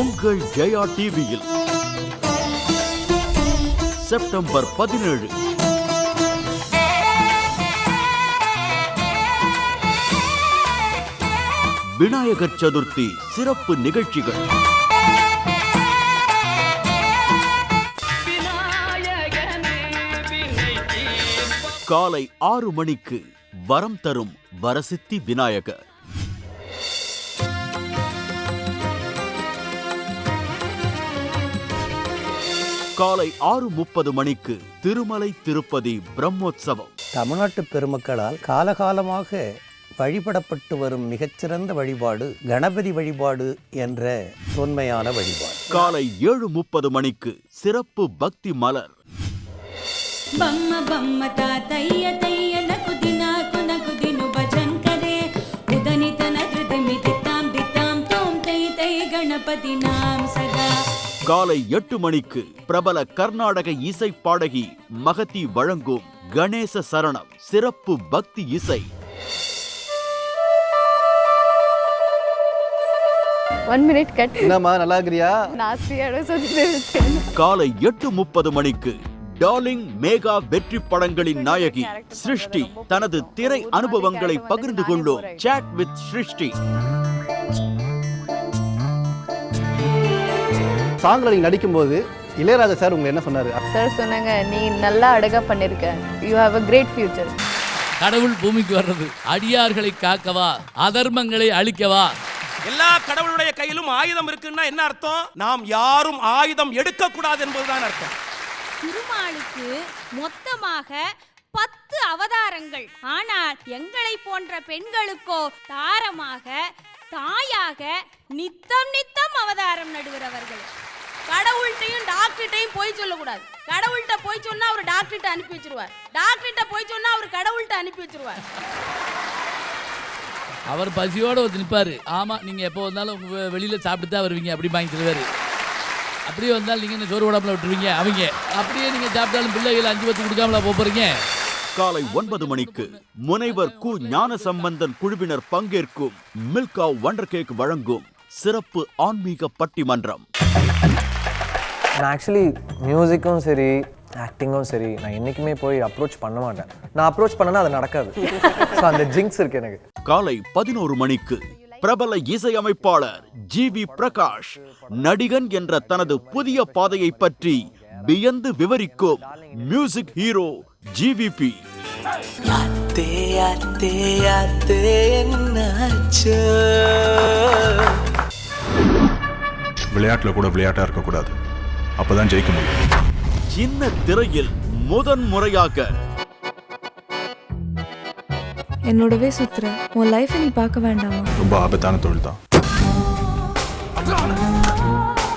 உங்கள் ஜெயா டிவியில் செப்டம்பர் 17 விநாயகர் சதுர்த்தி சிறப்பு நிகழ்ச்சிகள். காலை 6 மணிக்கு வரம் தரும் வரசித்தி விநாயகர். காலை 6:30 மணிக்கு திருமலை திருப்பதி பிரம்மோற்சவம். தமிழ்நாட்டு பெருமக்களால் காலகாலமாக வழிபடப்பட்டு வரும் மிகச்சிறந்த வழிபாடு கணபதி வழிபாடு என்ற தொன்மையான வழிபாடு. காலை 7:30 மணிக்கு சிறப்பு பக்தி மலர். காலை 8 மணிக்கு பிரபல கர்நாடக இசை பாடகி மகதி வழங்கும் கணேச சரணம் சிறப்பு பக்தி இசை. காலை 8:30 மணிக்கு டார்லிங் மேகா வெற்றி படங்களின் நாயகி சிருஷ்டி தனது திரை அனுபவங்களை பகிர்ந்து கொள்ளும் சாட் வித் சிருஷ்டி. சாங்ல நீங்க நடிக்கும்போது இளையராஜா சார் உங்களுக்கு என்ன சொன்னாரு? சார் சொன்னாங்க, நீ நல்லா அழகா பண்ணிருக்க, you have a great future. கடவுள் பூமிக்கு வர்றது அடியார்களை காக்கவா, அதர்மங்களை அழிக்கவா. எல்லா கடவுளுடைய கையிலும் ஆயுதம் இருக்குன்னா என்ன அர்த்தம்? நாம் யாரும் ஆயுதம் எடுக்க கூடாது என்பதுதான் அர்த்தம். திருமாலுக்கு மொத்தமாக 10 அவதாரங்கள். ஆனால் எங்களை போன்ற பெண்களுக்கோ தாரமாக தாயாக நித்தம் அவதாரம் நடுகிறவர்கள். கடவுள்கிட்டையும் டாக்டர்கிட்டையும் போய் சொல்லக்கூடாது. கடவுள்கிட்ட போய் சொன்னா அவர் டாக்டர்கிட்ட அனுப்பி வச்சிருவார், டாக்டர்கிட்ட போய் சொன்னா அவர் கடவுள்கிட்ட அனுப்பி வச்சிருவார். அவர் பசியோட வந்து நிற்பாரு. ஆமா, நீங்க எப்போ வந்தாலும் உங்க வெளியில சாப்பிட்டு தான் வருவீங்க அப்படி வாங்கி தருவாரு. அப்படியே வந்தாலும் நீங்க இந்த சோறு உடம்புல விட்டுருவீங்க. அவங்க அப்படியே நீங்க சாப்பிட்டாலும் பிள்ளைகள் 5 பத்து கொடுக்காமலா போறீங்க. காலை 9 மணிக்கு முனைவர் கு ஞான சம்பந்தன் குழுவினர் பங்கேற்கும் மில்கா வண்டர் கேக் வழங்கும் சிறப்பு ஆன்மீக பட்டிமன்றம். நான் ஆக்சுவலி மியூசிக்கும் சரி ஆக்டிங்கும் சரி நான் என்னைக்குமே போய் அப்ரோச் பண்ண மாட்டேன். நான் அப்ரோச் பண்ணனா அது நடக்காது. ஸோ அந்த ஜிங்க்ஸ் இருக்கு எனக்கு. காலை 11 மணிக்கு பிரபல இசையமைப்பாளர் ஜிவி பிரகாஷ் நடிகன் என்ற தனது புதிய பாதையை பற்றி வியந்து விவரிக்கும் மியூசிக் ஹீரோ ஜிவிபி. விளையாட்டுல கூட விளையாட்டா இருக்க கூடாது, அப்பதான் ஜெயிக்க முடியும். சின்ன திரையில் முதன் முறையாக என்னோடவே சுத்துற உன் லைஃபை நீ பார்க்க வேண்டாமா? ரொம்ப ஆபத்தான தொழில் தான்.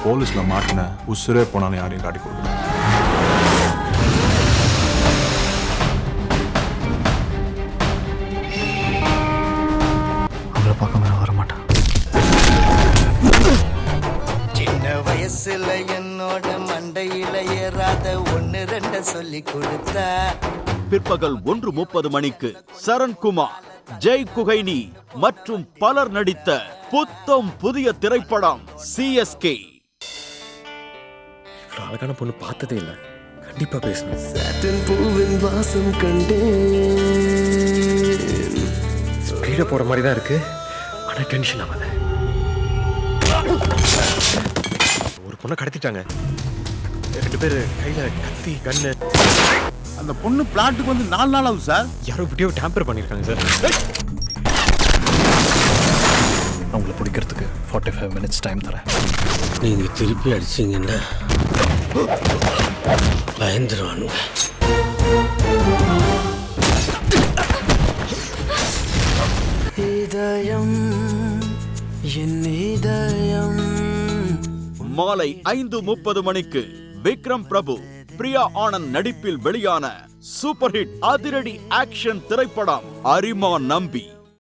போலீஸ்ல மாட்டின உசுரே போனாலும் யாரையும் காட்டி கொடுக்கணும். அவங்கள பார்க்க மேல வர மாட்டான். சின்ன வயசுல என்னோட மண்டையில ஏறாத 1-2 சொல்லி கொடுத்த. பிற்பகல் 1:30 மணிக்கு சரண்குமார், ஜெய் குகைனி மற்றும் பலர் நடித்த புத்தம் புதிய திரைப்படம் சிஎஸ்கே. அழகான பொண்ணு பார்த்ததே இல்லை, கண்டிப்பா பேசணும். சாட்டன் பூவின் வாசம் கண்டேன். ஸ்பீட போற மாதிரி தான் இருக்கு, ஆனா டென்ஷன் ஆகாத. ஒரு பொண்ணை கடத்திட்டாங்க, 2 பேர் கையில கத்தி கண்ணு. அந்த பொண்ணு பிளாட்டுக்கு வந்து 4 நாள் ஆகுது சார். யாரோ வீடியோ டேம்பர் பண்ணிருக்காங்க சார். அவங்கள பிடிக்கிறதுக்கு 45 minutes டைம் தரேன். நீங்க திருப்பி அடிச்சீங்கன்னா பயந்துருவானுங்க. இதயம் என் இதயம். மாலை 5:30 மணிக்கு விக்ரம் பிரபு, பிரியா ஆனந்த் நடிப்பில் வெளியான சூப்பர் ஹிட் அதிரடி ஆக்ஷன் திரைப்படம் அரிமா நம்பி.